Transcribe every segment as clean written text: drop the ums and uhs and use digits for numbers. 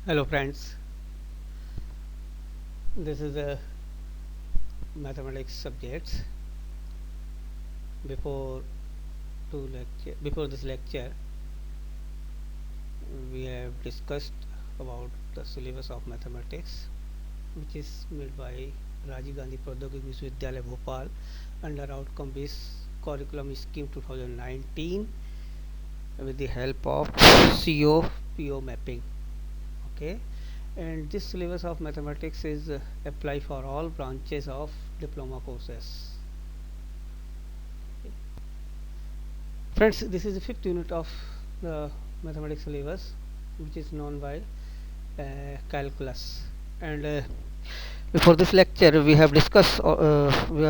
Hello friends, this is a mathematics subjects. Before this lecture, we have discussed about the syllabus of mathematics, which is made by Rajiv Gandhi Pradyogik Vishwavidyalaya Bhopal under outcome based curriculum scheme 2019 with the help of CO PO mapping. Okay, and this syllabus of mathematics is apply for all branches of diploma courses. Friends, this is the fifth unit of the mathematics syllabus, which is known by calculus. And before this lecture, we have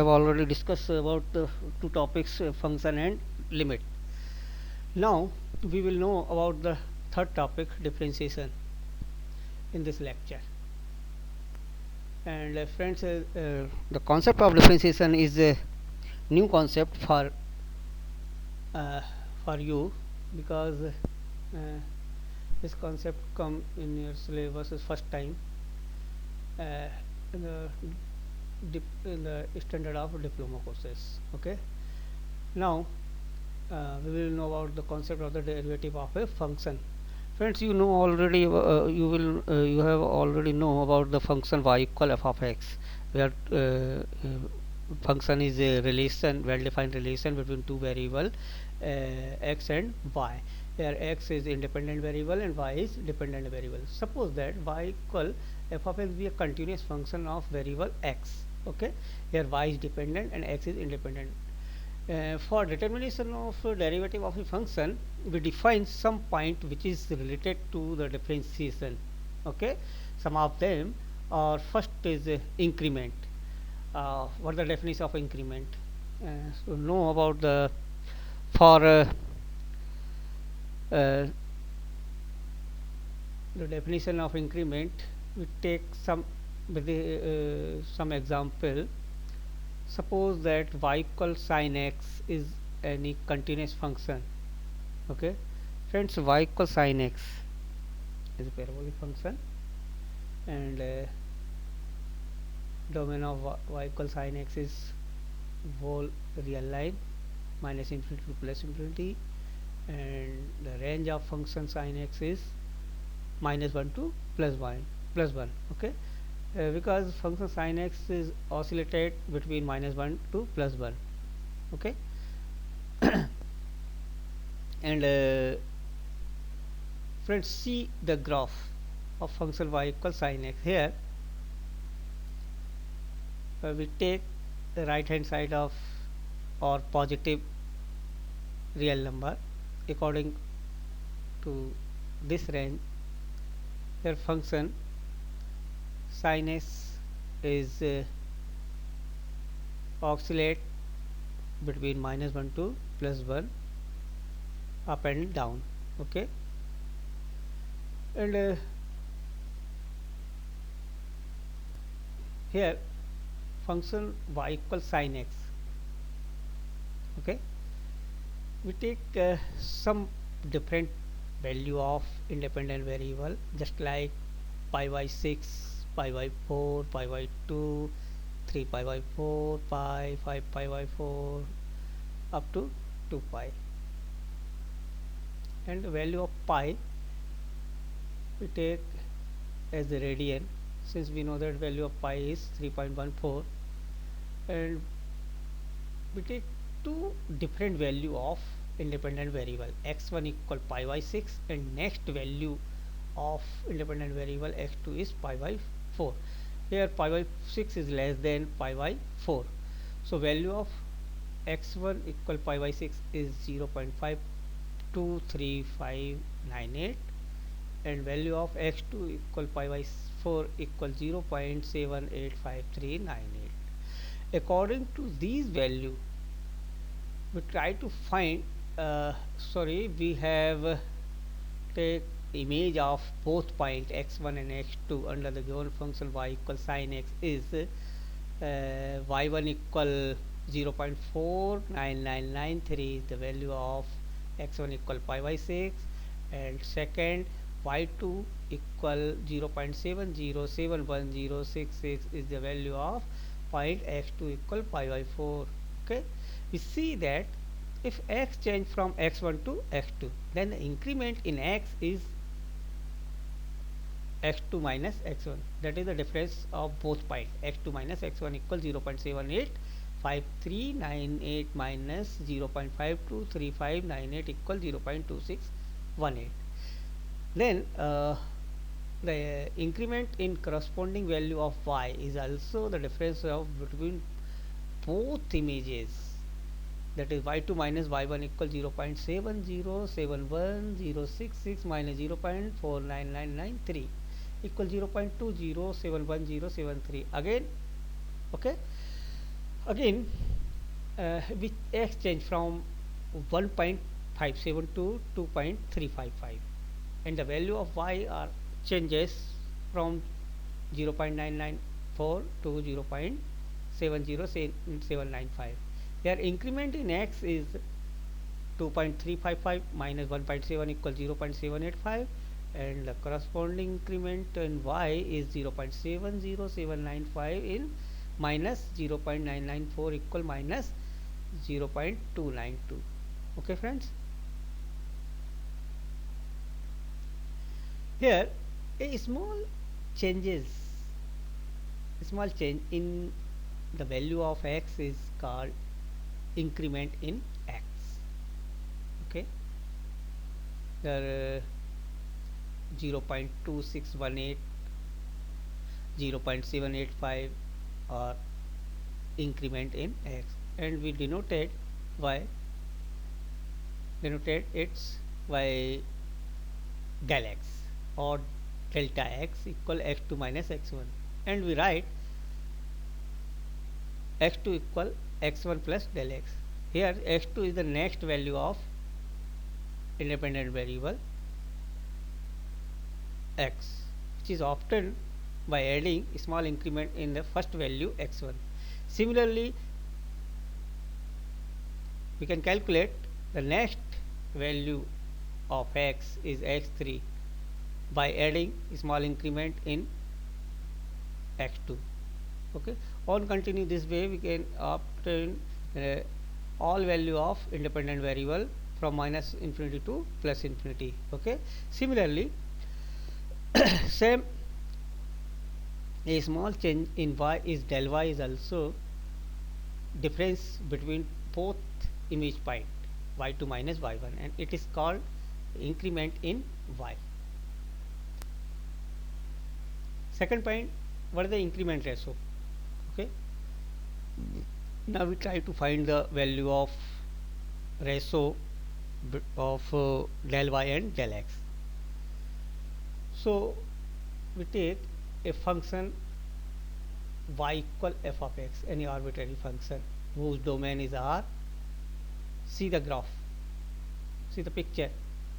already discussed about the two topics, function and limit. Now we will know about the third topic, differentiation, in this lecture. And friends, the concept of differentiation is a new concept uh, for you because this concept come in your syllabus is first time uh, in the in the standard of diploma courses. Okay, now we will know about the concept of the derivative of a function. Friends, you know already, you have already know about the function y equal f of x, where function is a relation, well defined relation between two variable x and y, where x is independent variable and y is dependent variable. Suppose that y equal f of x be a continuous function of variable x. Okay, here y is dependent and x is independent. For determination of derivative of a function, we define some point which is related to the differentiation. Okay, some of them are first is increment. What is the definition of increment? So know about the for uh, the definition of increment. We take some example. Suppose that y equals sin x is any continuous function. Okay, friends, y equals sin x is a parabolic function, and domain of y equals sin x is whole real line minus infinity to plus infinity, and the range of function sin x is minus 1 to plus 1. Okay, because function sin x is oscillated between minus 1 to plus 1. Okay, and friends, see the graph of function y equals sin x. Here we take the right hand side of or positive real number according to this range. Here function sin x is oscillate between minus 1 to plus 1, up and down. Okay, and here function y equals sin x. Okay, we take some different value of independent variable, just like pi by 6, pi by 4, pi by 2, 3 pi by 4, pi 5 pi by 4, up to 2 pi. And the value of pi we take as the radian, since we know that value of pi is 3.14, and we take two different value of independent variable, x1 equal pi by 6 and next value of independent variable x2 is pi by 4. Here pi by 6 is less than pi by 4, so value of x1 equal pi by 6 is 0.523598, and value of x2 equal pi by 4 equal 0.785398. According to these value, we try to find we have take image of both point x1 and x2 under the given function y equals sin x is y1 equal 0.49993 is the value of x1 equal pi by 6, and second y2 equal 0.70711066 is the value of point x2 equal pi by 4. Okay, we see that if x change from x1 to x2, then the increment in x is x2 minus x1, that is the difference of both points. X2 minus x1 equals 0.785398 minus 0.523598 equals 0.2618. Then the increment in corresponding value of y is also the difference of between both images, that is y2 minus y1 equals 0.7071066 minus 0.49993 equals 0.20711073 again. Okay, again we exchange from 1.572 to 2.355, and the value of y are changes from 0.994 to 0.70795. Their increment in x is 2.355 minus 1.7 equals 0.785, and the corresponding increment in y is 0.70795 in minus 0.994 equal minus 0.292. Okay friends, here a small change in the value of x is called increment in x. Okay, there 0.2618, 0.785 or increment in x, and we denoted its by del x or delta x equal x2 minus x1, and we write x2 equal x1 plus del x. Here x2 is the next value of independent variable x, which is obtained by adding a small increment in the first value x1. Similarly, we can calculate the next value of x is x3 by adding a small increment in x2. Okay, on continue this way we can obtain all value of independent variable from minus infinity to plus infinity. Okay, similarly same a small change in y is del y is also difference between both image point y2 minus y1, and it is called increment in y. Second point, what is the increment ratio? Okay, now we try to find the value of ratio of del y and del x. So we take a function y equal f of x, any arbitrary function whose domain is R. See the graph, see the picture.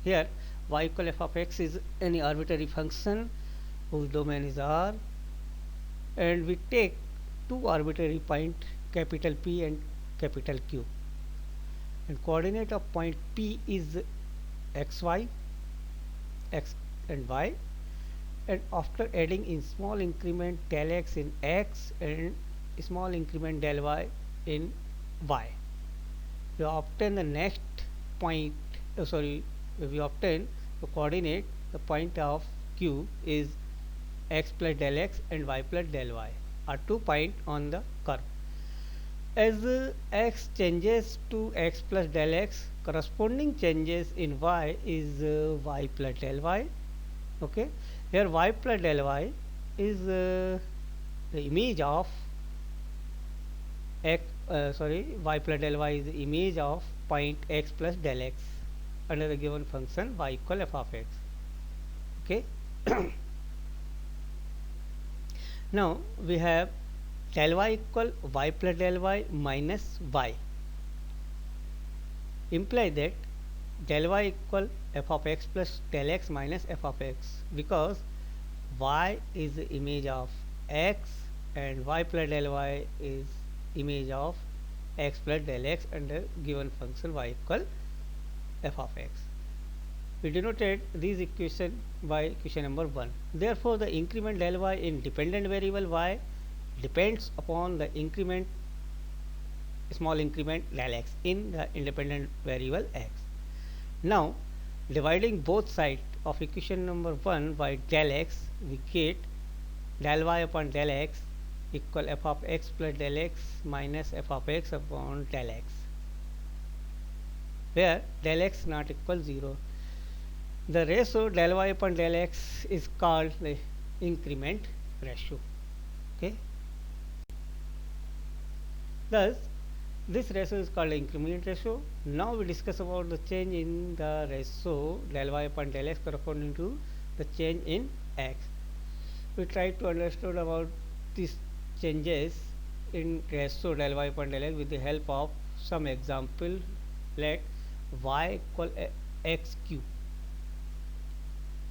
Here y equal f of x is any arbitrary function whose domain is R, and we take two arbitrary point capital P and capital Q, and coordinate of point P is xy, x and y, and after adding in small increment del x in x and small increment del y in y, we obtain the next point. We obtain the coordinate, the point of Q is x plus del x and y plus del y are 2 points on the curve. As x changes to x plus del x, corresponding changes in y is y plus del y. Okay, here y plus del y is the image of x. Y plus del y is the image of point x plus del x under the given function y equal f of x. Okay. Now we have del y equal y plus del y minus y, imply that del y equal f of x plus del x minus f of x, because y is the image of x and y plus del y is image of x plus del x under given function y equal f of x. We denoted this equation by equation number 1. Therefore, the increment del y in dependent variable y depends upon the increment small increment del x in the independent variable x. Now, dividing both sides of equation number 1 by del x, we get del y upon del x equal f of x plus del x minus f of x upon del x, where del x not equal 0. The ratio del y upon del x is called the increment ratio. Okay. Thus, this ratio is called increment ratio. Now we discuss about the change in the ratio del y upon del x corresponding to the change in x. We try to understand about these changes in ratio del y upon del x with the help of some example. Let y equal x cube,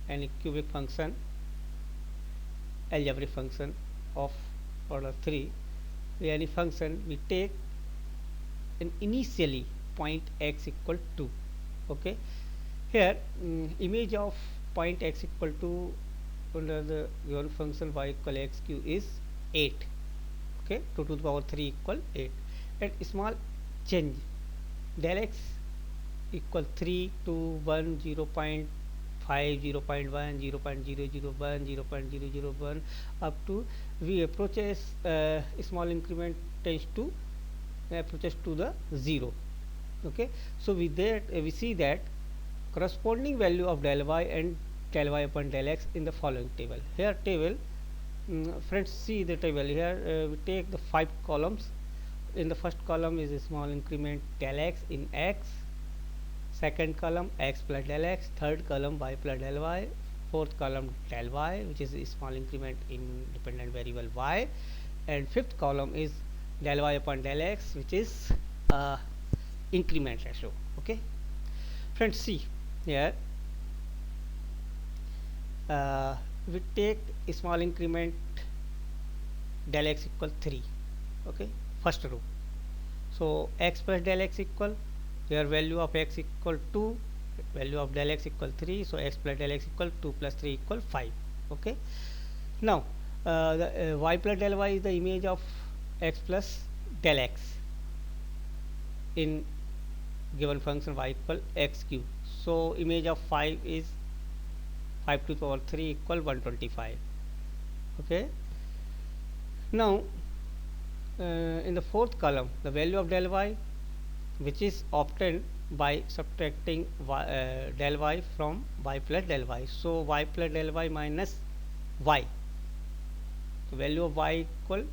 and a cubic function, algebraic function of order 3. Any function we take an initially point x equal to. Okay, here image of point x equal to under the given function y equal x cube is 8. Okay, 2 to the power 3 equal 8, and small change del x equal 3 to 1 0.5 0.1 0.001 0.001 up to we approaches small increment tends to approaches to the 0. Okay, so with that we see that corresponding value of del y and del y upon del x in the following table. Here table, friends, see the table here. We take the 5 columns. In the first column is a small increment del x in x, second column x plus del x, third column y plus del y, fourth column del y, which is a small increment in dependent variable y, and fifth column is del y upon del x, which is increment ratio. Okay, friends, see here we take a small increment del x equal 3. Okay, first row. So x plus del x equal, here value of x equal 2, value of del x equal 3, so x plus del x equal 2 plus 3 equal 5. Okay, now the y plus del y is the image of x plus del x in given function y equal x cube. So image of 5 is 5 to the power 3 equal 125. Okay, now in the fourth column the value of del y, which is obtained by subtracting del y from y plus del y. So y plus del y minus y, the value of y equal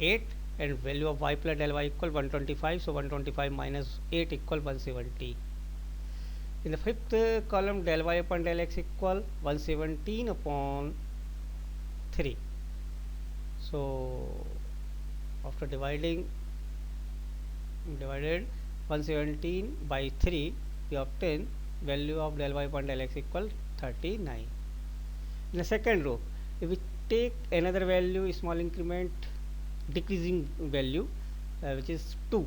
8 and value of y plus del y equal 125. So 125 minus 8 equal 170. In the fifth column del y upon del x equal 117 upon 3. So after divided 117 by 3, we obtain value of del y upon del x equal 39. In the second row, if we take another value, small increment decreasing value, which is 2.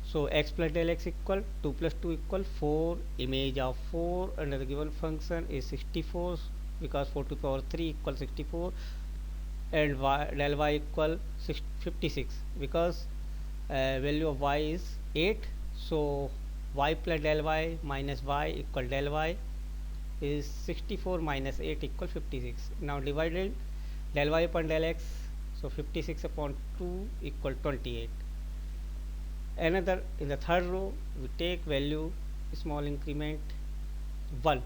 So x plus del x equal 2 plus 2 equal 4. Image of 4 under the given function is 64, because 4 to the power 3 equal 64, and del y equal 56, because value of y is 8. So y plus del y minus y equal del y is 64 minus 8 equal 56. Now divided del y upon del x, so 56 upon 2 equal 28. Another, in the third row we take value small increment 1.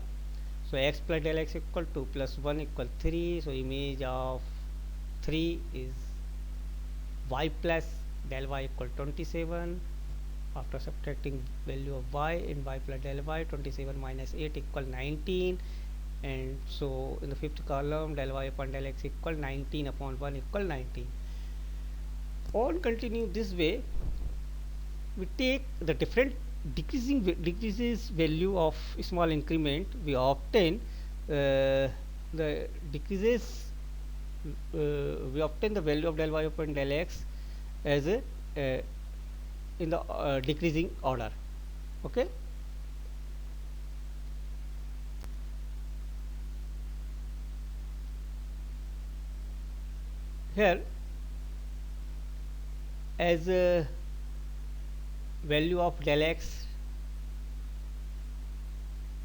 So x plus del x equal 2 plus 1 equal 3. So image of 3 is y plus del y equal 27. After subtracting value of y in y plus del y, 27 minus 8 equal 19. And so in the fifth column del y upon del x equal 19 upon 1 equal 19. On continue this way, we take the different decreases value of small increment, we obtain the decreases we obtain the value of del y upon del x as a in the decreasing order. Okay, here as value of del x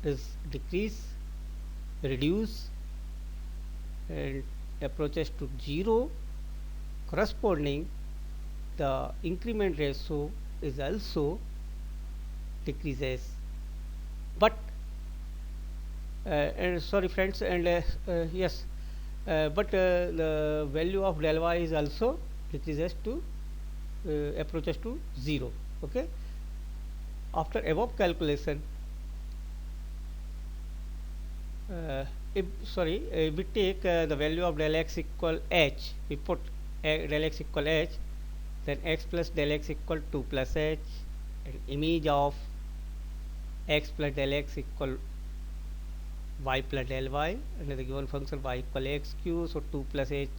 is decrease, reduce and approaches to 0, corresponding the increment ratio is also decreases. But sorry friends, and yes, but the value of del y is also decreases to approaches to 0. Okay, after above calculation, if we take the value of del x equal h, we put del x equal h, then x plus del x equal 2 plus h, and image of x plus del x equal y plus del y, and the given function y equal x cube, so 2 plus h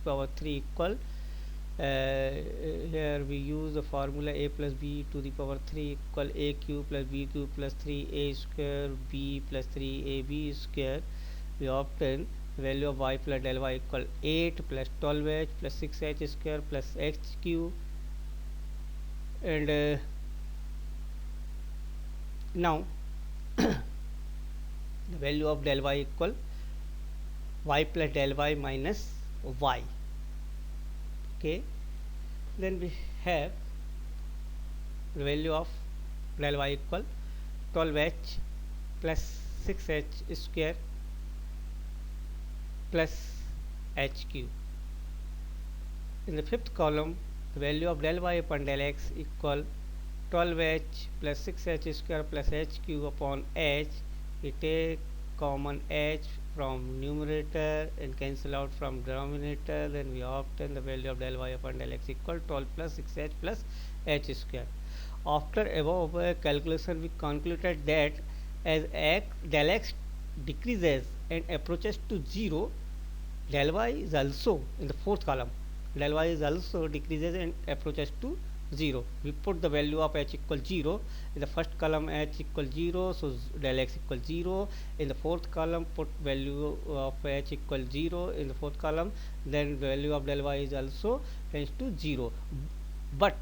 power 3 equal here we use the formula a plus b to the power 3 equal a cube plus b cube plus 3a square b plus 3ab square. We obtain the value of y plus del y equal 8 plus 12h plus 6h square plus h cube, and now the value of del y equal y plus del y minus y. Okay, then we have the value of del y equal 12h plus 6h square plus h cube. In the fifth column, the value of del y upon del x equal 12h plus 6h square plus h cube upon h. We take common h from numerator and cancel out from denominator, then we obtain the value of del y upon del x equal 12 plus 6h plus h square. After above calculation, we concluded that as del x decreases and approaches to 0, del y is also in the fourth column, del y is also decreases and approaches to 0. We put the value of h equal 0 in the first column, h equal 0, so del x equal 0. In the fourth column, put value of h equal 0 in the fourth column, then value of del y is also tends to 0. But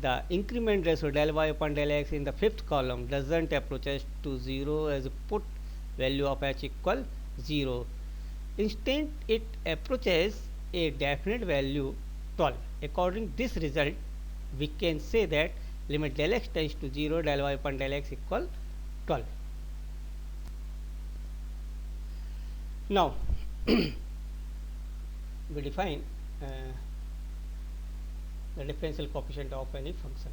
the increment ratio del y upon del x in the fifth column doesn't approaches to 0 as put value of h equal 0. Instead, it approaches a definite value 12. According to this result, we can say that limit del x tends to 0, del y upon del x equal 12. Now we define the differential coefficient of any function.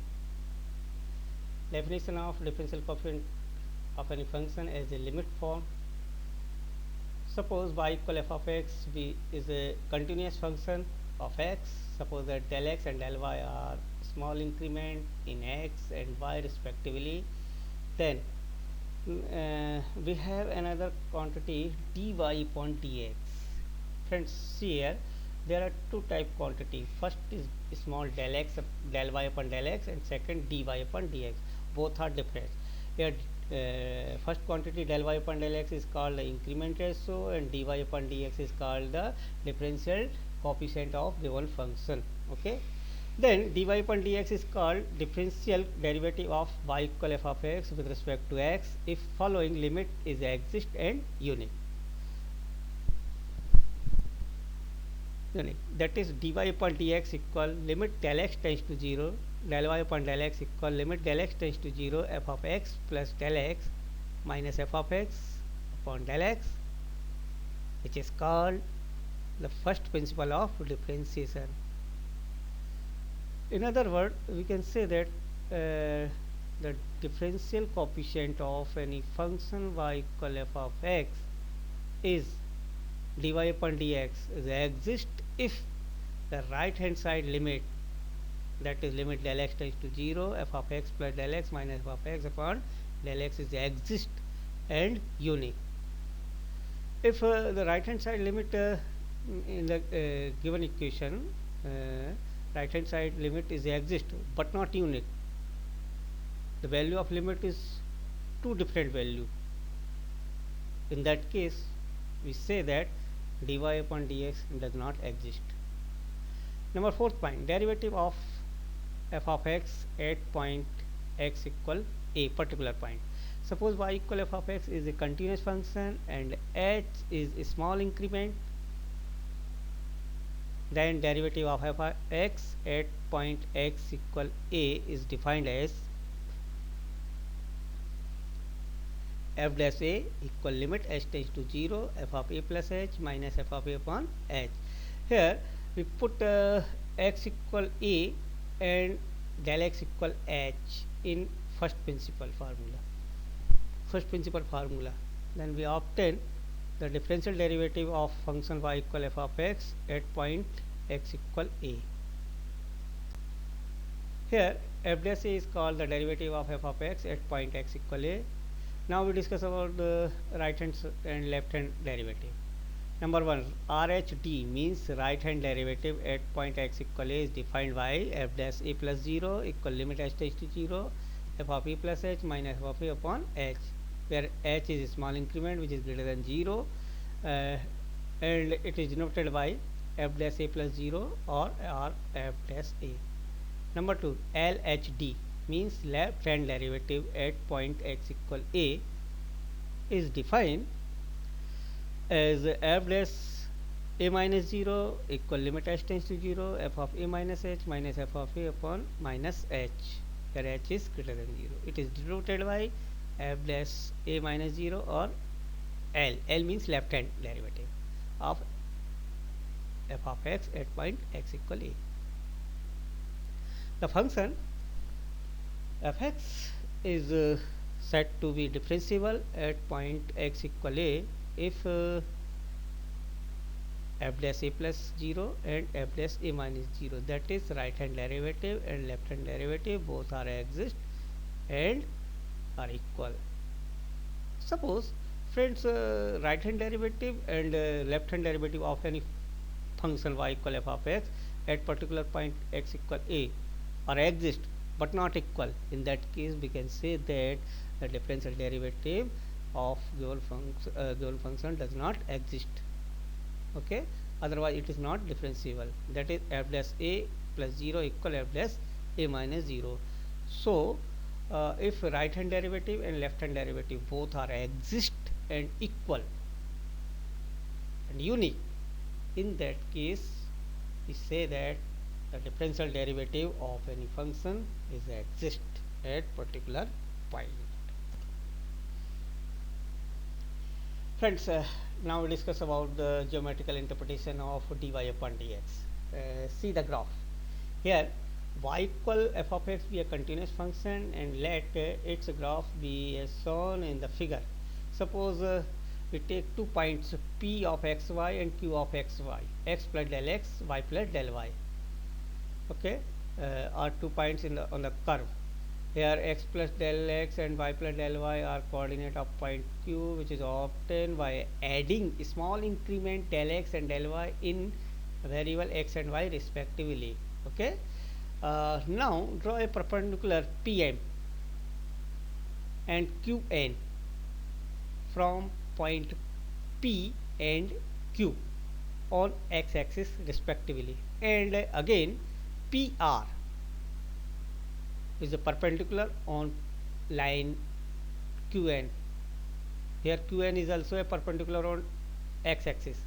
Definition of differential coefficient of any function as a limit form. Suppose y equal f of x is a continuous function of x. Suppose that del x and del y are small increment in x and y respectively. Then we have another quantity dy upon dx. Friends, see here there are two type quantity. First is small del x del y upon del x, and second dy upon dx. Both are different. Here first quantity del y upon del x is called the increment ratio, and dy upon dx is called the differential coefficient of given function. Okay, then dy upon dx is called differential derivative of y equal f of x with respect to x if following limit is exist and unique. That is dy upon dx equal limit del x tends to 0, del y upon del x equal limit del x tends to 0 f of x plus del x minus f of x upon del x, which is called the first principle of differentiation. In other words, we can say that the differential coefficient of any function y equal f of x is dy upon dx is exist if the right hand side limit, that is limit del x tends to 0, f of x plus del x minus f of x upon del x is exist and unique. If the right hand side limit in the given equation, right hand side limit is exist but not unique, the value of limit is two different value. In that case, we say that dy upon dx does not exist. Number fourth point, derivative of f of x at point x equal a particular point. Suppose y equal f of x is a continuous function and h is a small increment, then derivative of f of x at point x equal a is defined as f dash a equal limit h tends to 0 f of a plus h minus f of a upon h. Here we put x equal a and del x equal h in first principle formula. Then we obtain the differential derivative of function y equal f of x at point x equal a. Here f dash a is called the derivative of f of x at point x equal a. Now we discuss about the right hand and left hand derivative. Number 1, RHD means right hand derivative at point x equal a is defined by f dash a plus 0 equal limit h tends to 0 f of a plus h minus f of a upon h, where h is a small increment which is greater than 0 and it is denoted by f dash a plus 0 or f dash a. Number 2, LHD means left hand derivative at point x equal a is defined as f dash a minus 0 equal limit h tends to 0 f of a minus h minus f of a upon minus h, where h is greater than 0. It is denoted by f dash a minus 0 or L. L means left hand derivative of f of x at point x equal a. The function fx is said to be differentiable at point x equal a if f dash a plus 0 and f dash a minus 0, that is right hand derivative and left hand derivative both are exist and are equal. Suppose friends, right hand derivative and left hand derivative of any function y equal f of x at particular point x equal a or exist but not equal. In that case we can say that the differential derivative of given function does not exist. Okay, otherwise it is not differentiable, that is f dash a plus 0 equal f dash a minus 0. So if right hand derivative and left hand derivative both are exist and equal and unique, in that case we say that the differential derivative of any function is exist at particular point. Friends, now we discuss about the geometrical interpretation of dy upon dx. See the graph. Here y equal f of x be a continuous function and let its graph be as shown in the figure. Suppose we take 2 points p of xy and q of xy, x plus del x, y plus del y. Okay, are 2 points in the on the curve. Here x plus del x and y plus del y are coordinate of point q, which is obtained by adding small increment del x and del y in variable x and y respectively. Okay, now draw a perpendicular pm and qn from point p and q on x axis respectively, and again PR is a perpendicular on line QN. Here QN is also a perpendicular on x axis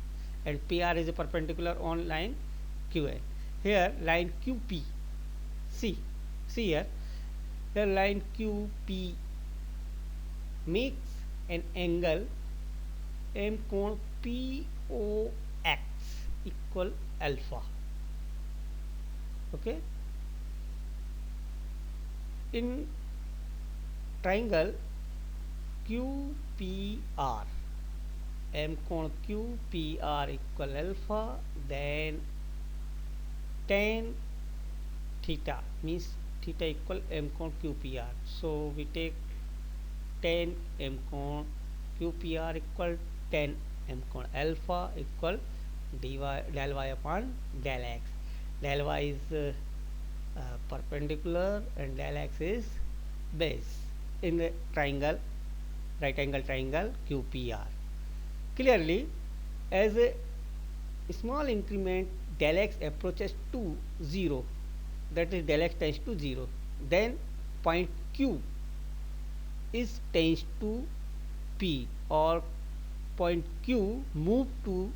and PR is a perpendicular on line QN. Here line QP, see here line QP makes an angle m कोण POX equal alpha. Okay, in triangle QPR m कोण QPR equal alpha, then tan theta means theta equal m कोण QPR. So we take tan m कोण QPR equal tan m कोण alpha equal del y upon del x. Del y is perpendicular and del x is base in the triangle, right angle triangle QPR. Clearly, as a small increment del x approaches to 0, that is del x tends to 0, then point q is tends to p, or point q move to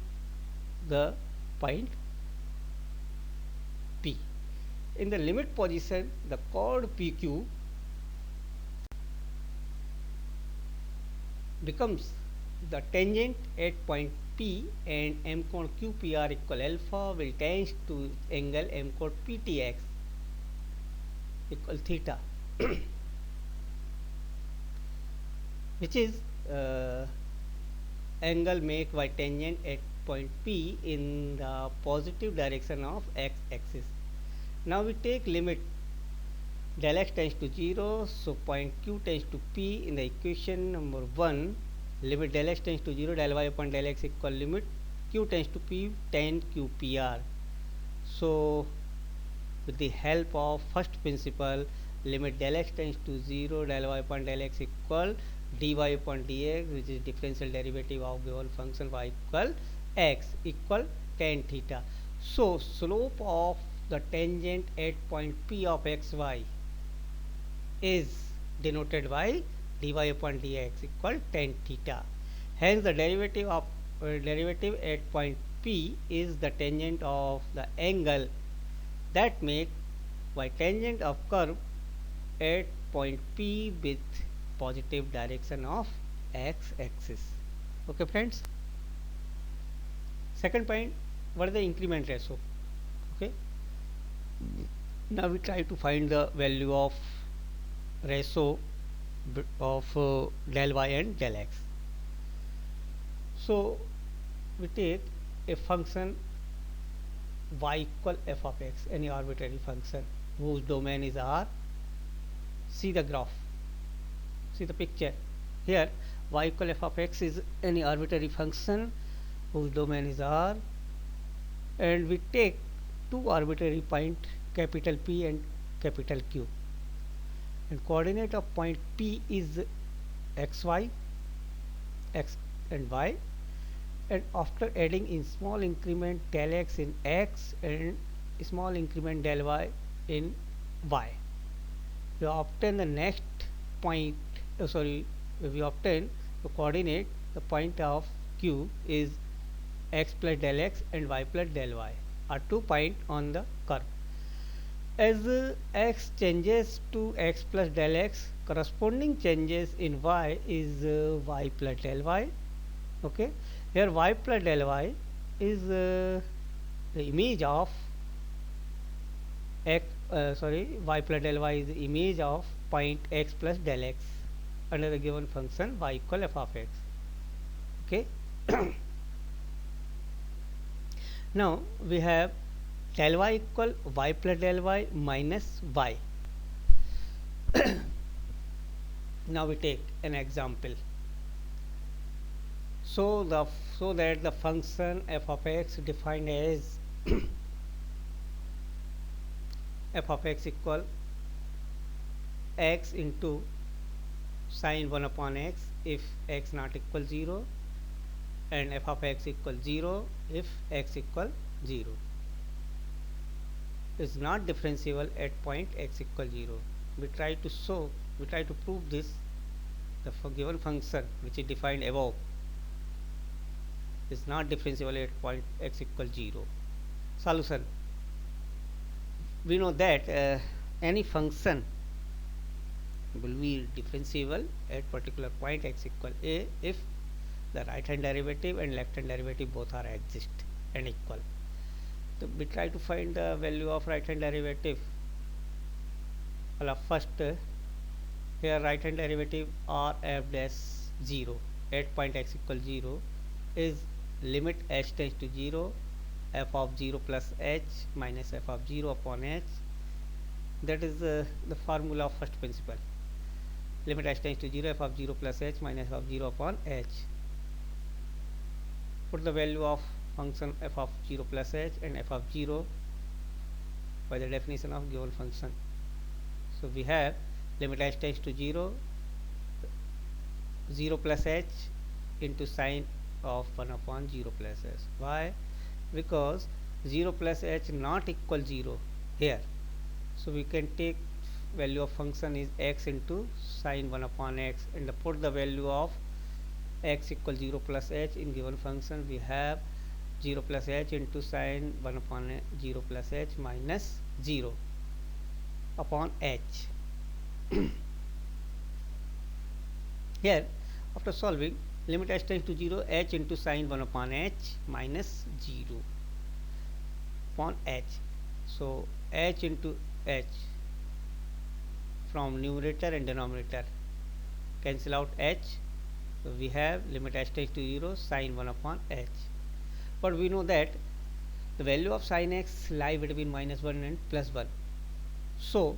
the point p. In the limit position, the chord pq becomes the tangent at point P, and m chord QPR equal alpha will tend to angle m chord PTX equal theta, which is angle made by tangent at point P in the positive direction of x axis. Now we take limit del x tends to 0, so point q tends to p. In the equation number 1, limit del x tends to 0, del y upon del x equal limit q tends to p tan qpr. So with the help of first principle, limit del x tends to 0, del y upon del x equal dy upon dx, which is differential derivative of given function y equal x equal tan theta. So slope of the tangent at point P of xy is denoted by dy upon dx equal tan theta. Hence the derivative at point P is the tangent of the angle that make by tangent of curve at point P with positive direction of x axis. Okay friends. Second point, what is the increment ratio? Okay. Now we try to find the value of ratio of del y and del x. So we take a function y equal f of x, any arbitrary function whose domain is R. See the graph, see the picture. Here y equal f of x is any arbitrary function whose domain is R, and we take two arbitrary points capital P and capital Q, and coordinate of point P is xy, x and y, and after adding in small increment del x in x and small increment del y in y, we obtain the next point, we obtain the coordinate, the point of Q is x plus del x and y plus del y are 2 points on the curve. As x changes to x plus del x, corresponding changes in y is y plus del y. Okay, here y plus del y is the image of x, y plus del y is the image of point x plus del x under the given function y equal f of x. Okay. Now we have del y equal y plus del y minus y. Now we take an example. So that the function f of x defined as f of x equal x into sine 1 upon x if x not equal 0, and f of x equal 0 if x equal 0, is not differentiable at point x equal 0. We try to prove this. The given function which is defined above is not differentiable at point x equal 0. Solution. We know that any function will be differentiable at particular point x equal a if the right hand derivative and left hand derivative both are exist and equal. So we try to find the value of right hand derivative. Well, first here right hand derivative r f dash 0 at point x equal 0 is limit h tends to 0 f of 0 plus h minus f of 0 upon h. That is the formula of first principle. Limit h tends to 0 f of 0 plus h minus f of 0 upon h. Put the value of function f of 0 plus h and f of 0 by the definition of given function. So we have limit h tends to 0 plus h into sine of 1 upon 0 plus h. Why? Because 0 plus h not equal 0 here. So we can take value of function is x into sine 1 upon x, and put the value of x equal 0 plus h in given function. We have 0 plus h into sine 1 upon 0 plus h minus 0 upon h. Here, after solving, limit h tends to 0, h into sine 1 upon h minus 0 upon h. So h into h from numerator and denominator cancel out h. So we have limit h tends to 0, sine 1 upon h. But we know that the value of sine x lie between minus 1 and plus 1. So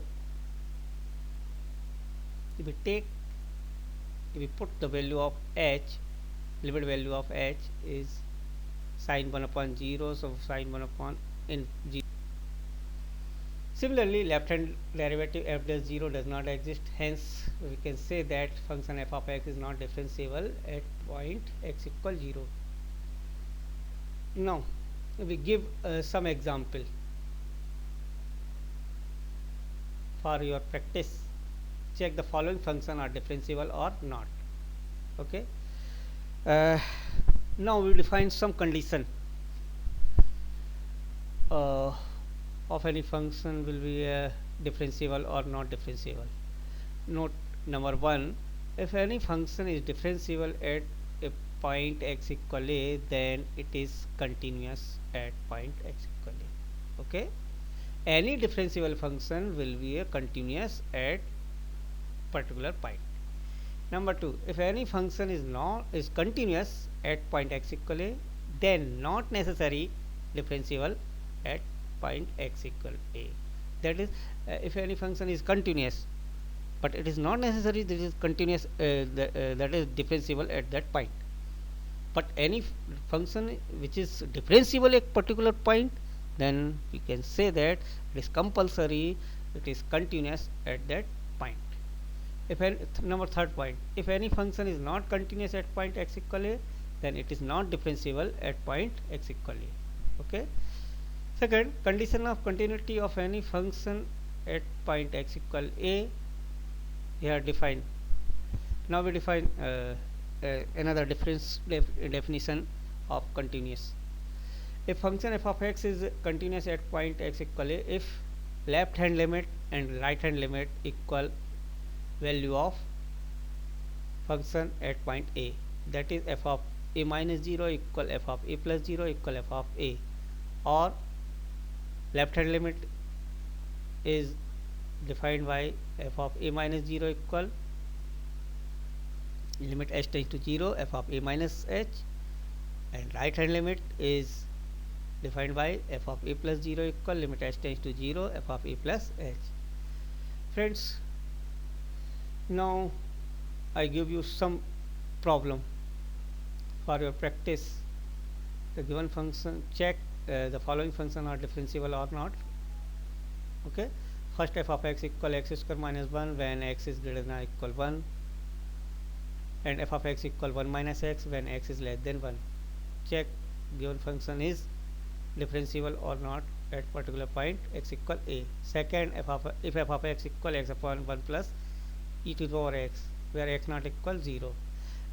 if we put the value of h, limit value of h is sine 1 upon 0, so sine 1 upon in 0. Similarly, left hand derivative f dash 0 does not exist, hence we can say that function f of x is not differentiable at point x equal 0. Now we give some example for your practice. Check the following function are differentiable or not. Okay. Now we define some condition of any function will be differentiable or not differentiable. Note number 1: if any function is differentiable at a point x equal a, then it is continuous at point x equal a. Okay. Any differentiable function will be a continuous at particular point. Number 2: if any function is continuous at point x equal a, then not necessary differentiable at point x equal a. That is, if any function is continuous, but it is not necessary that it is continuous, that is differentiable at that point. But any function which is differentiable at particular point, then we can say that it is compulsory, it is continuous at that point. If number third point: if any function is not continuous at point x equal a, then it is not differentiable at point x equal a. Okay. Second, condition of continuity of any function at point x equal a here defined. Now we define another definition of continuous. A function f of x is continuous at point x equal a if left hand limit and right hand limit equal value of function at point a, that is f of a minus 0 equal f of a plus 0 equal f of a, or left hand limit is defined by f of a minus 0 equal limit h tends to 0 f of a minus h, and right hand limit is defined by f of a plus 0 equal limit h tends to 0 f of a plus h. Friends, now I give you some problem for your practice. The given function, check the following function are differentiable or not. Okay. First, f of x equal x square minus 1 when x is greater than or equal 1, and f of x equal 1 minus x when x is less than 1. Check given function is differentiable or not at particular point x equal a. Second, if f of x equal x upon 1 plus e to the power x, where x not equal 0.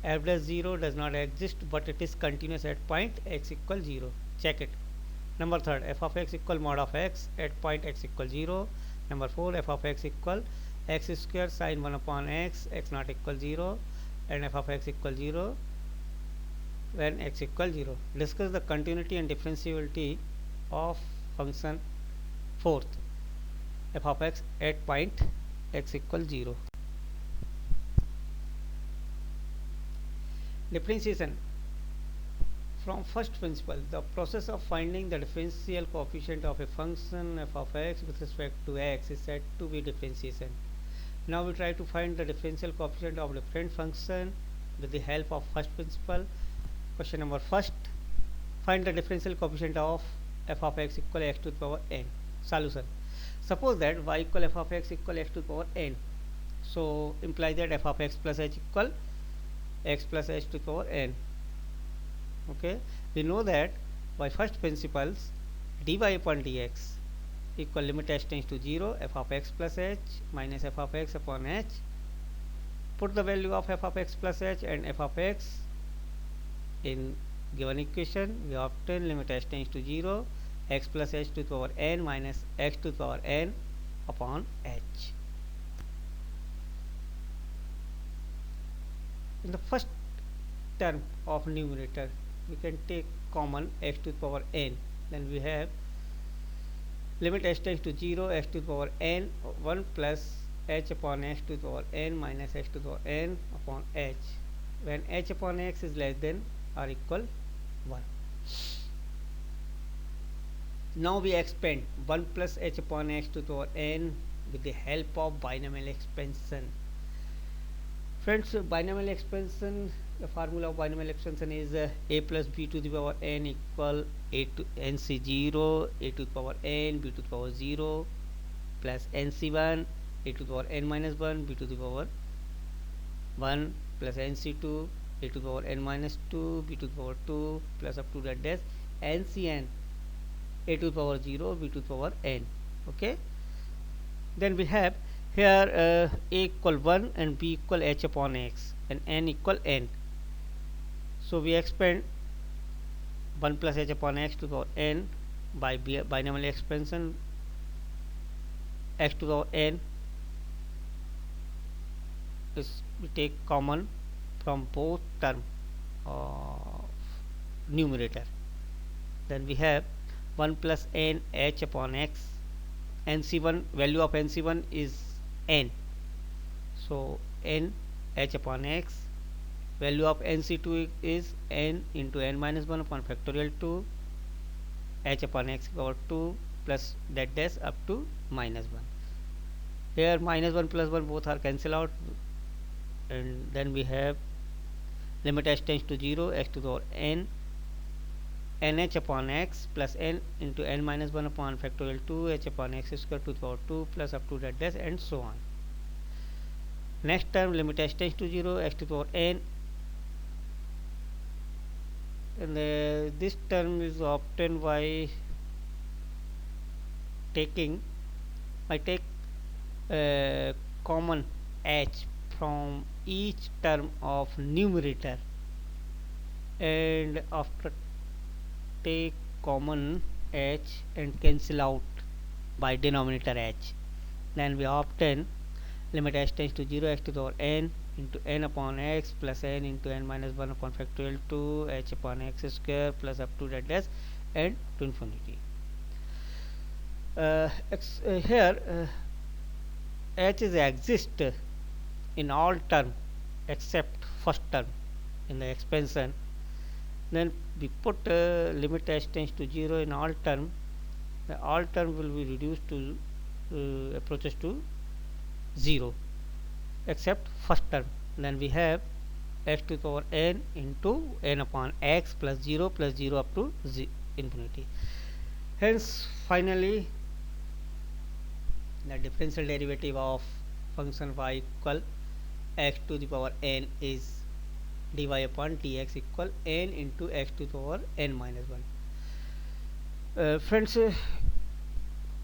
F dash 0 does not exist, but it is continuous at point x equal 0. Check it. Number third, f of x equal mod of x at point x equal 0. Number 4, f of x equal x square sine 1 upon x, x not equal 0, and f of x equal 0 when x equal 0. Discuss the continuity and differentiability of function. Fourth, f of x at point x equal 0. Differentiation. From first principle, the process of finding the differential coefficient of a function f of x with respect to x is said to be differentiation. Now we try to find the differential coefficient of different function with the help of first principle. Question number first: find the differential coefficient of f of x equal x to the power n. Solution: suppose that y equal f of x equal x to the power n. So imply that f of x plus h equal x plus h to the power n. Okay, we know that by first principles dy upon dx equal limit h tends to 0 f of x plus h minus f of x upon h. Put the value of f of x plus h and f of x in given equation. We obtain limit h tends to 0 x plus h to the power n minus x to the power n upon h. In the first term of numerator, we can take common x to the power n. Then we have limit h tends to 0 x to the power n 1 plus h upon x to the power n minus x to the power n upon h, when h upon x is less than or equal 1. Now we expand 1 plus h upon x to the power n with the help of binomial expansion. Friends, binomial expansion, the formula of binomial expansion is a plus b to the power n equal a to nc0 a to the power n b to the power 0 plus nc1 a to the power n minus 1 b to the power 1 plus nc2 a to the power n minus 2 b to the power 2 plus up to that dash ncn a to the power 0 b to the power n. Okay, then we have here a equal 1 and b equal h upon x and n equal n. So we expand 1 plus h upon x to the power n by binomial expansion. X to the power n is we take common from both term of numerator. Then we have 1 plus n h upon x. nc1 value of nc1 is n, so n h upon x. Value of nc2 is n into n minus 1 upon factorial 2 h upon x power 2 plus that dash up to minus 1. Here minus 1 plus 1 both are cancel out, and then we have limit h tends to 0 x to the power n nh upon x plus n into n minus 1 upon factorial 2 h upon x square to the power 2 plus up to that dash and so on. Next term limit h tends to 0 x to the power n, and this term is obtained by taking common h from each term of numerator, and after take common h and cancel out by denominator h, then we obtain limit h tends to 0 x to the power n into n upon x plus n into n minus 1 upon factorial 2 h upon x square plus up to that dash and to infinity. Here h is exist in all term except first term in the expansion. Then we put limit h tends to 0 in all term. The all term will be reduced to approaches to 0 except first term. Then we have x to the power n into n upon x plus 0 up to infinity. Hence finally the differential derivative of function y equal x to the power n is dy upon dx equal n into x to the power n minus 1. Friends,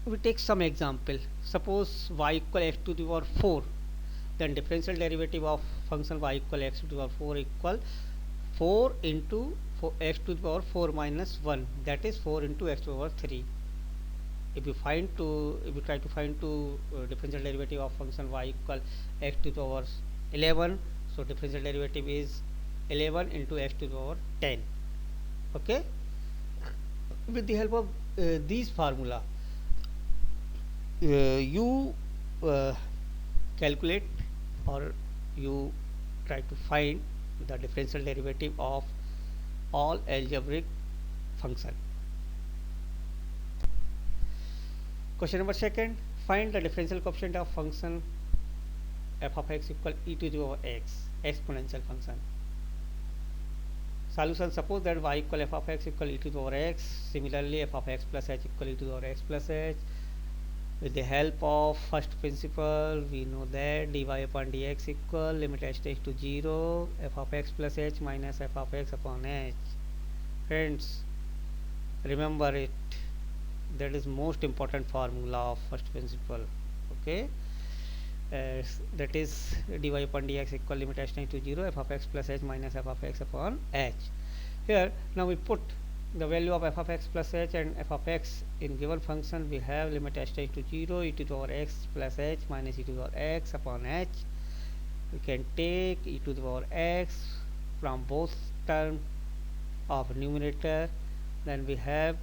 we take some example. Suppose y equal x to the power 4, then differential derivative of function y equal x to the power 4 equal 4 into x to the power 4 minus 1, that is 4 into x to the power 3. If you try to find differential derivative of function y equal x to the power 11, so differential derivative is 11 into x to the power 10. Okay, with the help of these formula you calculate or you try to find the differential derivative of all algebraic function. Question number 2, find the differential coefficient of function f of x equal e to the power x, exponential function. Solution: suppose that y equal f of x equal e to the power x. Similarly, f of x plus h equal e to the power x plus h. With the help of first principle, we know that dy upon dx equal limit h tends to 0 f of x plus h minus f of x upon h. Friends, remember it. That is most important formula of first principle. Okay, that is dy upon dx equal limit h tends to 0 f of x plus h minus f of x upon h. Here now we put the value of f of x plus h and f of x in given function. We have limit h tends to 0 e to the power x plus h minus e to the power x upon h. We can take e to the power x from both terms of numerator. Then we have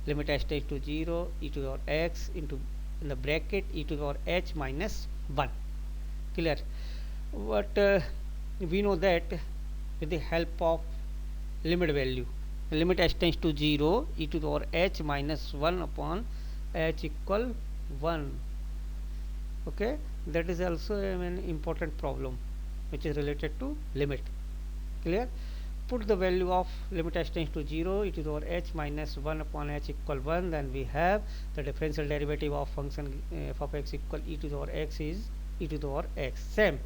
limit h tends to 0 e to the power x into in the bracket e to the power h minus 1. Clear? But we know that with the help of limit value, limit h tends to 0 e to the power h minus 1 upon h equal 1. Okay, that is also an important problem which is related to limit. Clear? Put the value of limit h tends to 0 e to the power h minus 1 upon h equal 1. Then we have the differential derivative of function f of x equal e to the power x is e to the power x. Same.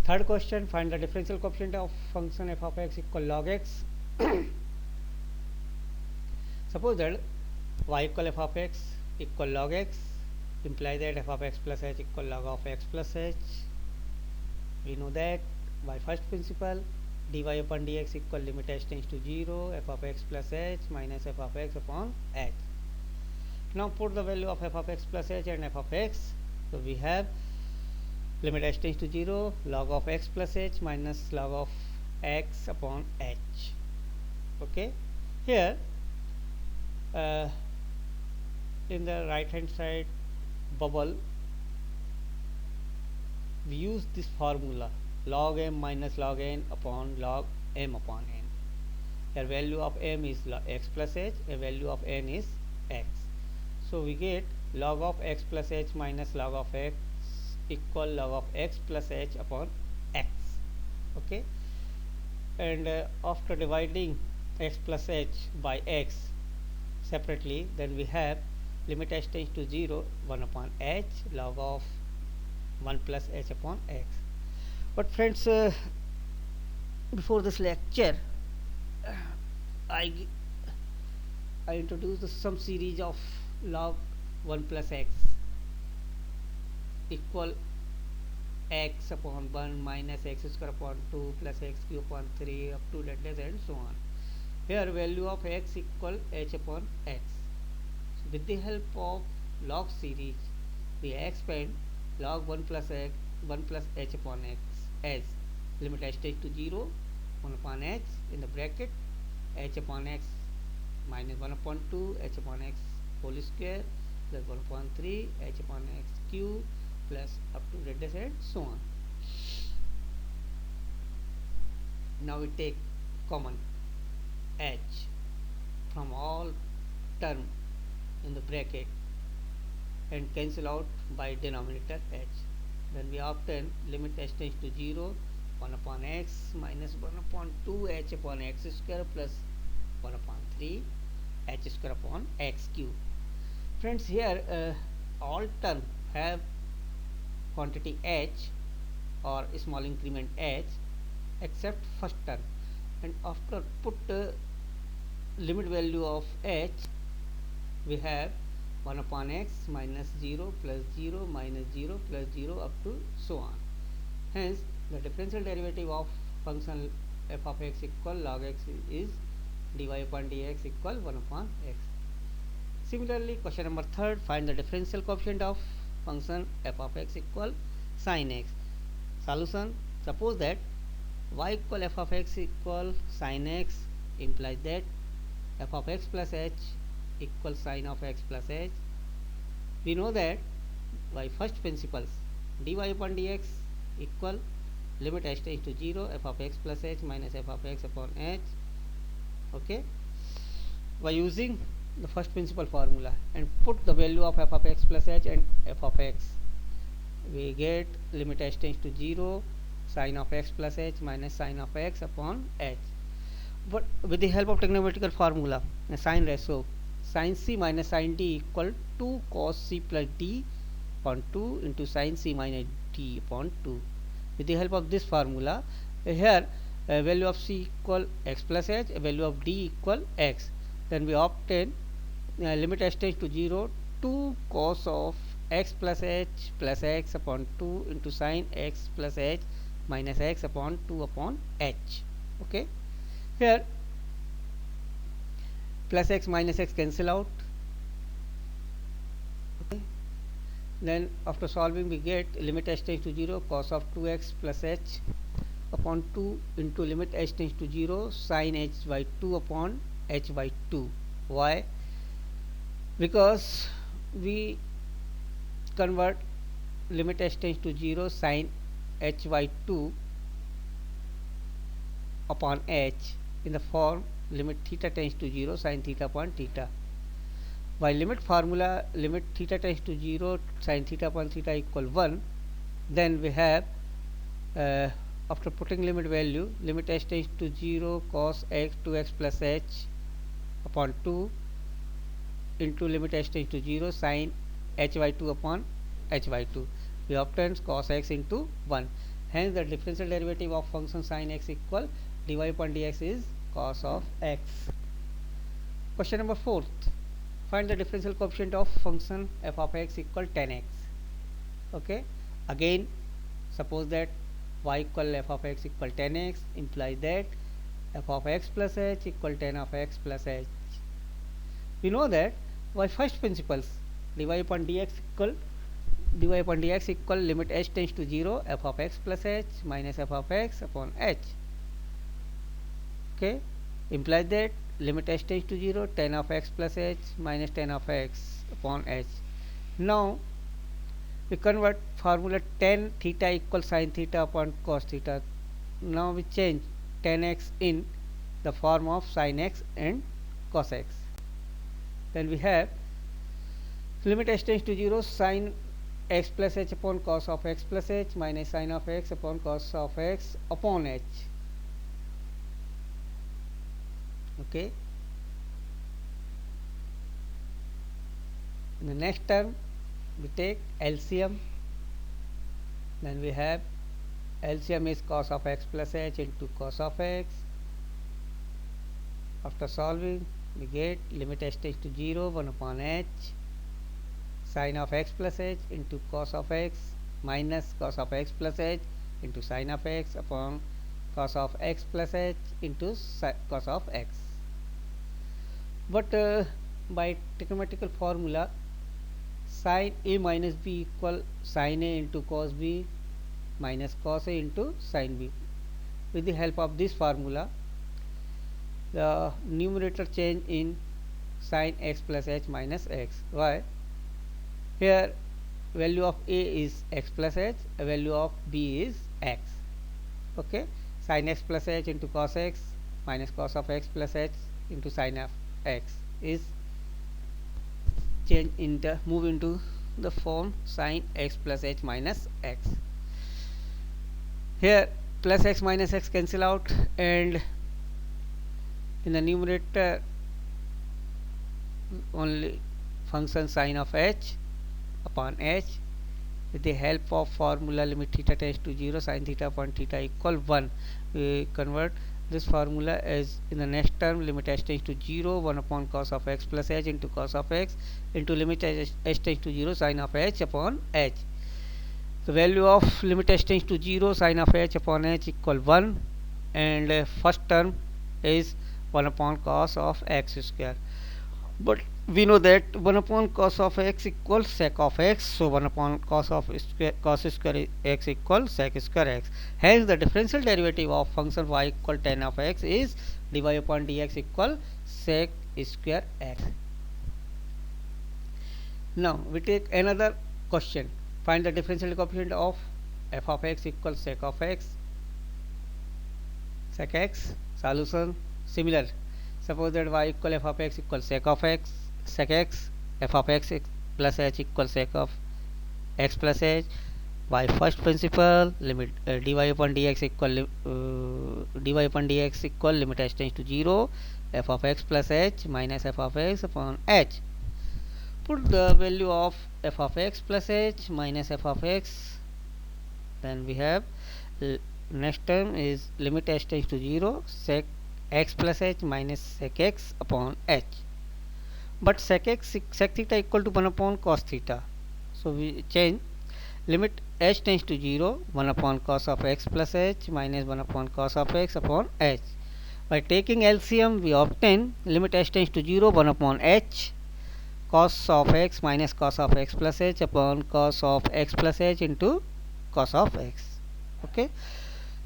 Third question, find the differential coefficient of function f of x equal log x. Suppose that y equal f of x equal log x, imply that f of x plus h equal log of x plus h. We know that by first principle dy upon dx equal limit h tends to 0 f of x plus h minus f of x upon h. Now put the value of f of x plus h and f of x. So we have limit h tends to 0 log of x plus h minus log of x upon h. Okay, here in the right hand side bubble we use this formula log m minus log n upon log m upon n. Here value of m is x plus h, a value of n is x. So we get log of x plus h minus log of x equal log of x plus h upon x. Okay, and after dividing x plus h by x separately, then we have limit h tends to 0 1 upon h log of 1 plus h upon x. But friends, before this lecture I introduced some series of log 1 plus x equal x upon 1 minus x square upon 2 plus x cube upon 3 up to that and so on. Here value of x equal h upon x. So with the help of log series we expand log 1 plus x 1 plus h upon x as limit h tends to 0 1 upon h in the bracket h upon x minus 1 upon 2 h upon x whole square plus 1 upon 3 h upon x cube plus up to radius and so on. Now we take common h from all term in the bracket and cancel out by denominator h. Then we obtain limit h tends to 0 1 upon x minus 1 upon 2 h upon x square plus 1 upon 3 h square upon x cube. Friends, here all term have quantity h or small increment h except first term, and after put limit value of h we have 1 upon x minus 0 plus 0 minus 0 plus 0 up to so on. Hence the differential derivative of function f of x equal log x is dy upon dx equal 1 upon x. Similarly, question number 3, find the differential coefficient of function f of x equal sin x. Solution, suppose that y equal f of x equal sin x implies that f of x plus h equal sin of x plus h. We know that by first principles dy upon dx equal limit h tends to 0 f of x plus h minus f of x upon h. Okay, by using the first principle formula and put the value of f of x plus h and f of x, we get limit h tends to 0 sin of x plus h minus sin of x upon h. But with the help of trigonometrical formula sin ratio, sin c minus sin d equal 2 cos c plus d upon 2 into sin c minus d upon 2. With the help of this formula, here value of c equal x plus h, value of d equal x. then we obtain limit h tends to 0, 2 cos of x plus x upon 2 into sin x plus h minus x upon 2 upon h. Okay, here plus x minus x cancel out. Okay, then after solving we get limit h tends to 0, cos of 2x plus h upon 2 into limit h tends to 0, sin h by 2 upon h by 2. Why? Because we convert limit h tends to 0 sin h by 2 upon h in the form limit theta tends to 0 sin theta upon theta. By limit formula limit theta tends to 0 sin theta upon theta equal 1, then we have after putting limit value limit h tends to 0 cos x 2x plus h upon 2 into limit h tends to 0 sin h by 2 upon h by 2. We obtain cos x into 1. Hence the differential derivative of function sin x equal dy upon dx is cos of x. Question number 4. Find the differential coefficient of function f of x equal 10x. Okay, again suppose that y equal f of x equal 10x implies that f of x plus h equal 10 of x plus h. We know that by first principles dy upon dx equal limit h tends to 0 f of x plus h minus f of x upon h. Okay, implies that limit h tends to 0 10 of x plus h minus 10 of x upon h. Now we convert formula tan theta equal sin theta upon cos theta. Now we change tan x in the form of sin x and cos x. Then we have limit h tends to 0 sin x plus h upon cos of x plus h minus sin of x upon cos of x upon h. Okay, in the next term we take LCM, then we have LCM is cos of x plus h into cos of x. After solving we get limit h tends to 0 1 upon h sin of x plus h into cos of x minus cos of x plus h into sin of x upon cos of x plus h into cos of x. But by trigonometrical formula sin a minus b equal sin a into cos b minus cos a into sin b. With the help of this formula the numerator change in sin x plus h minus x. Why? Here value of a is x plus h, value of b is x. Okay, sin x plus h into cos x minus cos of x plus h into sin of x is change in the move into the form sin x plus h minus x. Here plus x minus x cancel out, and in the numerator only function sin of h upon h. With the help of formula limit theta tends to 0 sin theta upon theta equal 1, we convert this formula as in the next term limit h tends to 0 1 upon cos of x plus h into cos of x into limit h tends to 0 sin of h upon h. The value of limit h tends to 0 sin of h upon h equal 1, and first term is 1 upon cos of x square. But we know that 1 upon cos of x equals sec of x, so 1 upon cos square x equals sec square x. Hence the differential derivative of function y equal tan of x is dy upon dx equal sec square x. Now we take another question. Find the differential coefficient of f of x equals sec of x, sec x. Solution similar. Suppose that y equal f of x equals sec of x, sec x, f of x plus h equals sec of x plus h. By first principle limit dy upon dx equal limit h tends to 0 f of x plus h minus f of x upon h. Put the value of f of x plus h minus f of x, then we have next term is limit h tends to 0 sec x plus h minus sec x upon h. But sec theta equal to 1 upon cos theta. So we change limit h tends to 0, 1 upon cos of x plus h minus 1 upon cos of x upon h. By taking LCM, we obtain limit h tends to 0, 1 upon h cos of x minus cos of x plus h upon cos of x plus h into cos of x. Okay.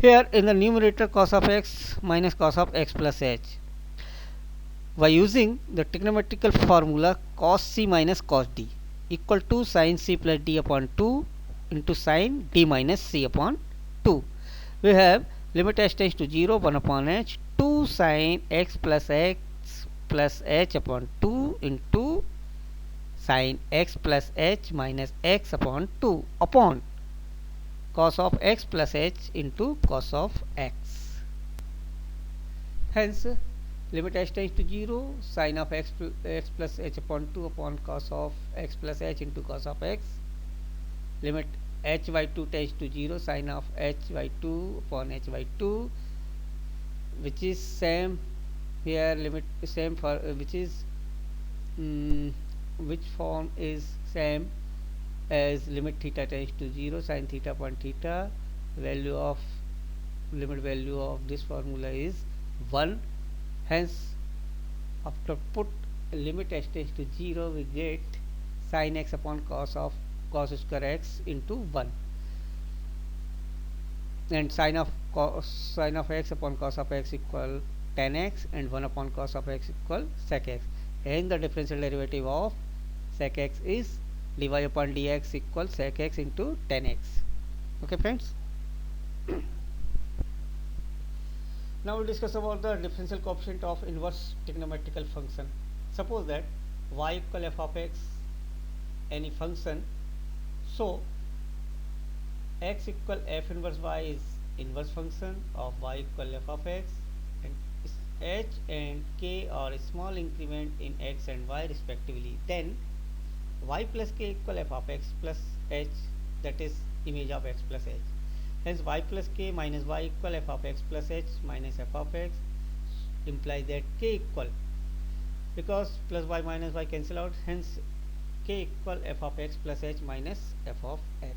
Here in the numerator cos of x minus cos of x plus h. By using the trigonometrical formula cos c minus cos d equal to sin c plus d upon 2 into sin d minus c upon 2. We have limit h tends to 0, 1 upon h, 2 sin x plus h upon 2 into sin x plus h minus x upon 2 upon cos of x plus h into cos of x. Hence, limit h tends to 0, sin of x plus h upon 2 upon cos of x plus h into cos of x. Limit h by 2 tends to 0, sin of h by 2 upon h by 2, which is same here, limit same for which is which form is same as limit theta tends to 0, sin theta upon theta. Value of limit value of this formula is 1. Hence, after put limit h tends to 0, we get sin x upon cos square x into 1, and sin of x upon cos of x equal tan x, and 1 upon cos of x equal sec x. And the differential derivative of sec x is dy upon dx equal sec x into tan x. Okay, friends. Now we'll discuss about the differential coefficient of inverse trigonometrical function. Suppose that y equal f of x, any function, so x equal f inverse y is inverse function of y equal f of x, and h and k are a small increment in x and y respectively. Then y plus k equal f of x plus h, that is image of x plus h. Hence y plus k minus y equal f of x plus h minus f of x implies that k equal, because plus y minus y cancel out, hence k equal f of x plus h minus f of x.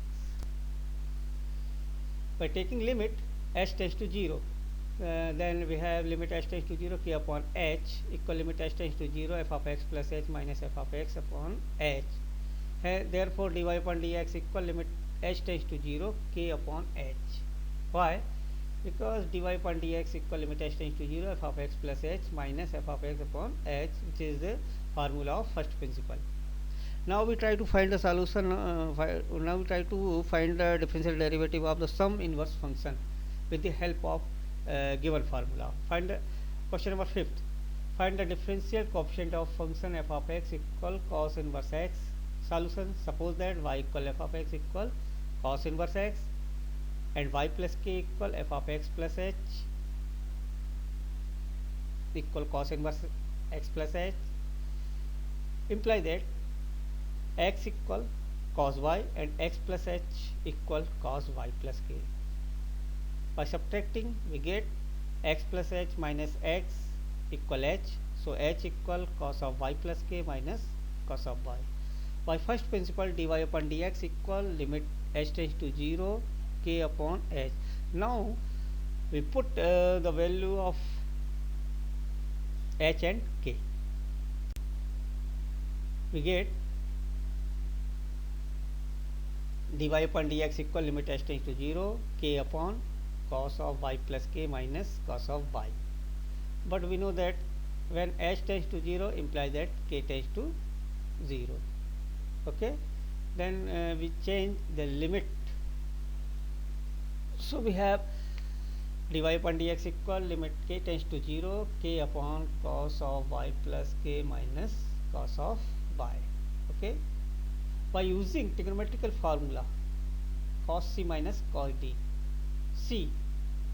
By taking limit h tends to 0, then we have limit h tends to 0, k upon h equal limit h tends to 0, f of x plus h minus f of x upon h. Therefore dy upon dx equal limit h tends to 0, k upon h. Why? Because dy upon dx equal limit h tends to 0, f of x plus h minus f of x upon h, which is the formula of first principle. Now we try to find the solution. Now we try to find the differential derivative of the sum inverse function with the help of given formula. Find the question number 5th. Find the differential coefficient of function f of x equal cos inverse x. Solution: suppose that y equal f of x equal cos inverse x, and y plus k equal f of x plus h equal cos inverse x plus h. Imply that x equal cos y and x plus h equal cos y plus k. By subtracting, we get x plus h minus x equal h. So h equal cos of y plus k minus cos of y. By first principle, dy upon dx equal limit h tends to 0, k upon h. Now we put the value of h and k. We get dy upon dx equal limit h tends to 0, k upon cos of y plus k minus cos of y. But we know that when h tends to 0 implies that k tends to 0. Okay, then we change the limit. So we have dy upon dx equal limit k tends to 0, k upon cos of y plus k minus cos of y. Okay, by using trigonometrical formula cos c minus cos d, c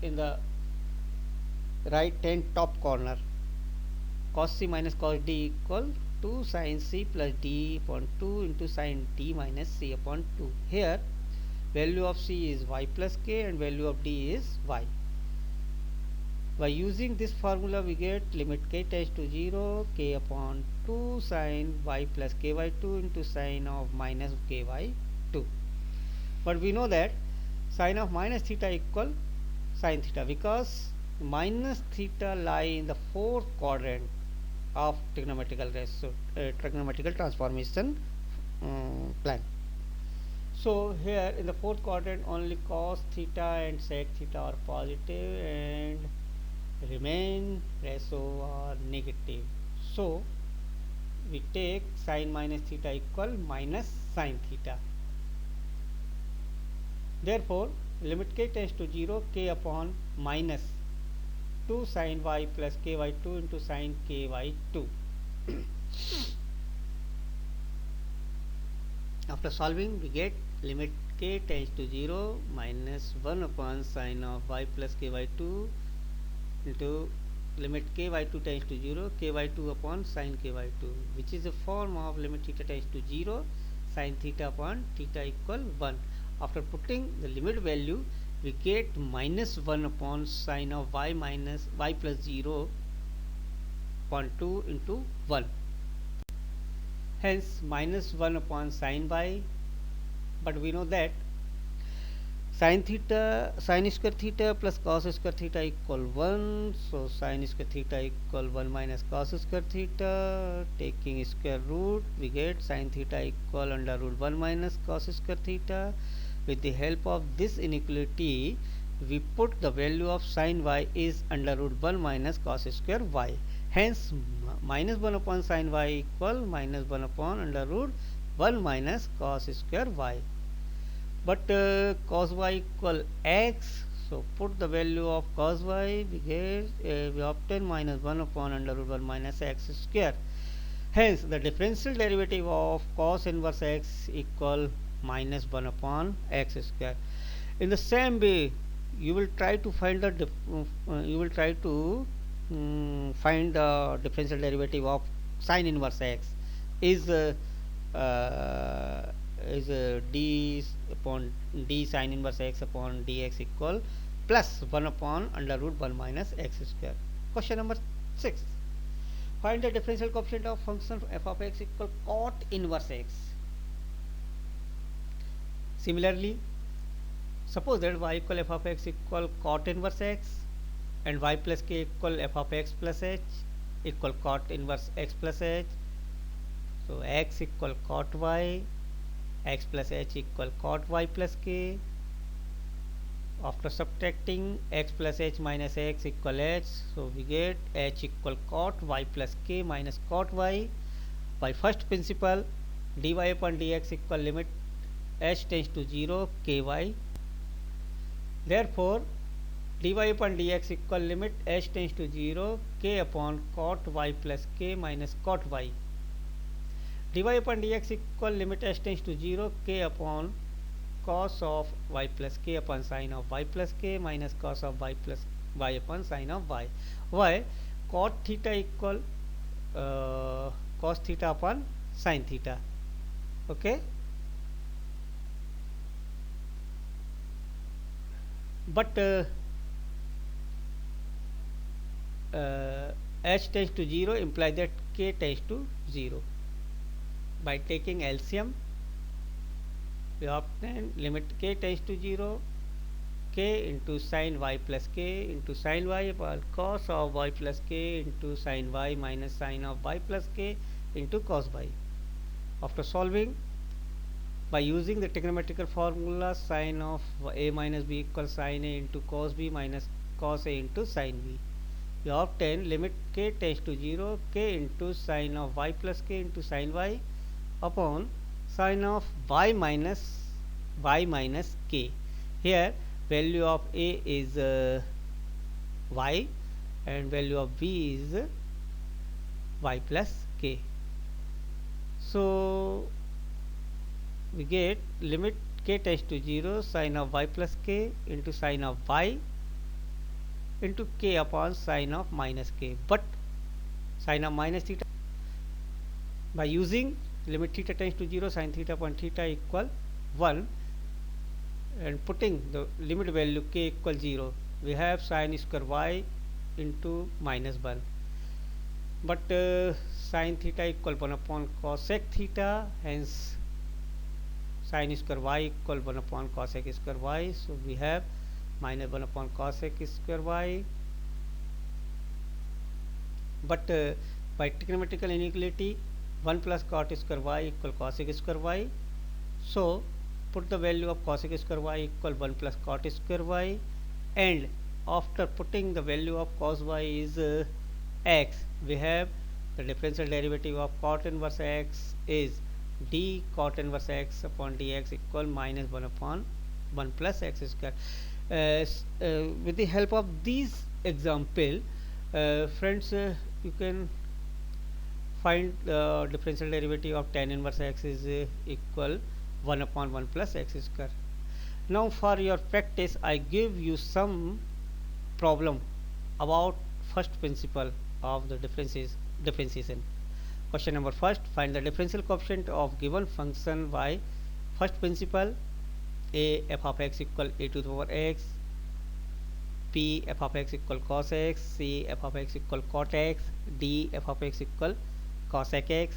in the right hand top corner, cos c minus cos d equal to sin c plus d upon 2 into sin d minus c upon 2. Here value of c is y plus k and value of d is y. By using this formula we get limit k tends to 0 k upon 2 sine y plus ky 2 into sine of minus ky 2. But we know that sine of minus theta equal sine theta, because minus theta lie in the fourth quadrant of trigonometrical transformation plan. So here in the fourth quadrant only cos theta and sec theta are positive and remain ratio are negative. So we take sine minus theta equal minus sine theta. Therefore limit k tends to 0 k upon minus 2 sine y plus ky 2 into sine ky 2. After solving we get limit k tends to 0 minus 1 upon sine of y plus ky 2 into limit ky 2 tends to 0 ky 2 upon sine ky 2, which is a form of limit theta tends to 0 sine theta upon theta equal 1. After putting the limit value we get minus 1 upon sine of y minus y plus 0 upon 2 into 1. Hence minus 1 upon sine y, but we know that sine square theta plus cos square theta equal 1. So sine square theta equal 1 minus cos square theta. Taking square root we get sine theta equal under root 1 minus cos square theta. With the help of this inequality we put the value of sine y is under root 1 minus cos square y. Hence minus 1 upon sine y equal minus 1 upon under root 1 minus cos square y. But cos y equal x, so put the value of cos y, we get we obtain minus 1 upon under root 1 minus x square. Hence the differential derivative of cos inverse x equal minus 1 upon x square. In the same way you will try to find the find the differential derivative of sine inverse x is d upon d sine inverse x upon dx equal plus 1 upon under root 1 minus x square. Question number 6. Find the differential coefficient of function f of x equal cot inverse x. Similarly, suppose that y equal f of x equal cot inverse x and y plus k equal f of x plus h equal cot inverse x plus h. So x equal cot y, x plus h equal cot y plus k. After subtracting x plus h minus x equal h, so we get h equal cot y plus k minus cot y. By first principle dy upon dx equal limit h tends to 0 ky. Therefore dy upon dx equal limit h tends to 0 k upon cot y plus k minus cot y. dy upon dx equal limit h tends to 0 k upon cos of y plus k upon sine of y plus k minus cos of y plus y upon sine of y. Why? Cot theta equal cos theta upon sine theta. Okay. But h tends to 0 implies that k tends to 0. By taking LCM we obtain limit k tends to 0 k into sine y plus k into sine y upon cos of y plus k into sine y minus sine of y plus k into cos y. After solving by using the trigonometrical formula sine of a minus b equals sine a into cos b minus cos a into sine b, we obtain limit k tends to 0 k into sine of y plus k into sine y upon sine of y minus k. Here value of a is y and value of b is y plus k. So we get limit k tends to 0 sine of y plus k into sine of y into k upon sine of minus k, but sine of minus theta by using limit theta tends to 0 sine theta upon theta equal 1 and putting the limit value k equal 0, we have sine square y into minus 1, but sin theta equal 1 upon cosec theta, hence sin square y equal 1 upon cosec square y. So we have minus 1 upon cosec square y, but by trigonometrical inequality 1 plus cot square y equal cosec square y. So put the value of cosec square y equal 1 plus cot square y, and after putting the value of cos y is x, we have the differential derivative of cot inverse x is d cot inverse x upon dx equal minus 1 upon 1 plus x square. With the help of these example, friends, you can find the differential derivative of tan inverse x is equal 1 upon 1 plus x square. Now for your practice, I give you some problem about first principle of the differentiation. Question number first: find the differential coefficient of given function y. First principle: a f of x equal a to the power x, p f of x equal cos x, c f of x equal cot x, d f of x equal cosec x,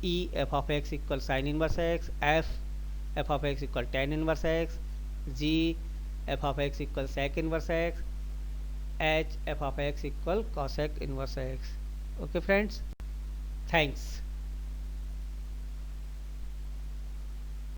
e f of x equal sin inverse x, f of x equal tan inverse x, g f of x equal sec inverse x, h f of x equal cosec inverse x. Okay friends, thanks.